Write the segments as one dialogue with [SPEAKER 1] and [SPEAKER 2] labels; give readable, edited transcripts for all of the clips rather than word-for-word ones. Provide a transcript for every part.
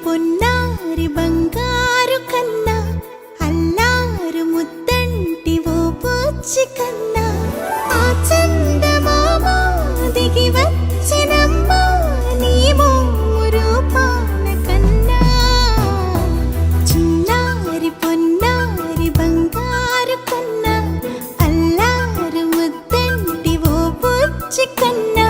[SPEAKER 1] పొన్నారి బంగారు కన్నా అల్లారు ముద్దంటి ఓ పూచి కన్నా ఆ చందమామ దిగి వచ్చినమ్మా నీ రూపాన కన్నా చిన్నారి పొన్నారి బంగారు కన్నా అల్లారు ముద్దంటి ఓ పూచి కన్నా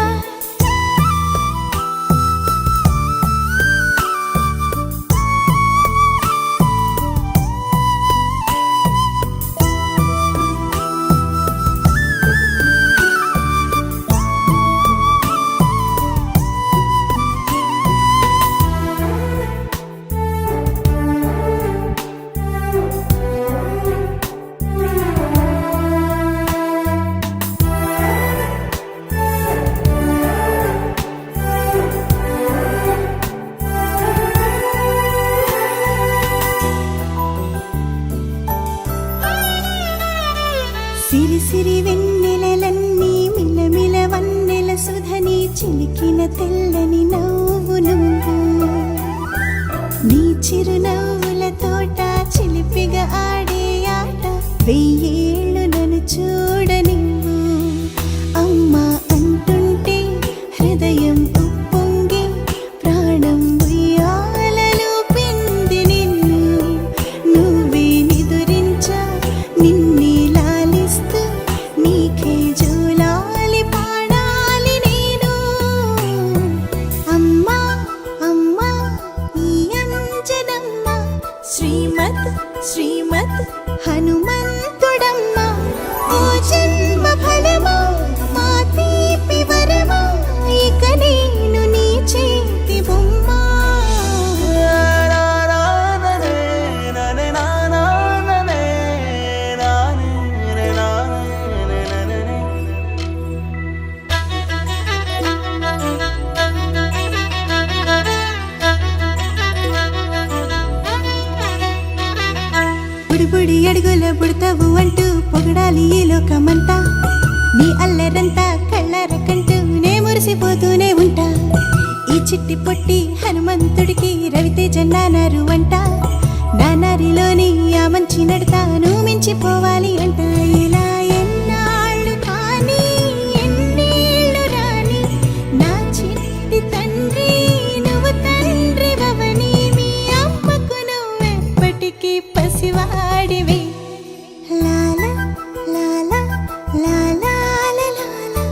[SPEAKER 1] సిరి సిరి వెన్నెలలన్నీ మిలమిల వన్నెల సుధని చిలికిన తెల్లని నవ్వు నువ్వు నీ చిరునవ్వుల తోట చిలిపిగా ఆడే ఆట వెయ్యేళ్ళు నన్ను చూడనివ్వు అమ్మా అంటుంటే హృదయం ఉప్పొంగి ప్రాణం ఉయ్యాలలో పిండి నిన్ను నువ్వే నిదురించా నిన్నే నీకే జూలాలి పాడాలి నేను అమ్మా అమ్మా ఈ అంజనమ్మ శ్రీమత్ శ్రీమత్ హనుమంతుడమ్మ ఓ జన్మ ఫలమా మా తీపి వరమా ఇక నేను నీ చేతి బొమ్మ బుడి అడుగుల పుడతావు అంటూ పొగడాలి ఈ లోకమంతా నీ అల్లరంతా కళ్ళరకంటూ నే మురిసిపోతూనే ఉంటా ఈ చిట్టి పొట్టి హనుమంతుడికి రవితేజ నానారు అంట నానారిలోని ఆ మంచి నడతాను మించిపోవాలి అంట ఇలా ఎన్నాళ్ళు కానీ ఎన్నేళ్ళు రాని నా చిట్టి తండ్రి నువ్వు తండ్రి భవని మీ అమ్మకు నువ్వెప్పటికీ పసివాడివి లాలా లాలా లాలా లాలా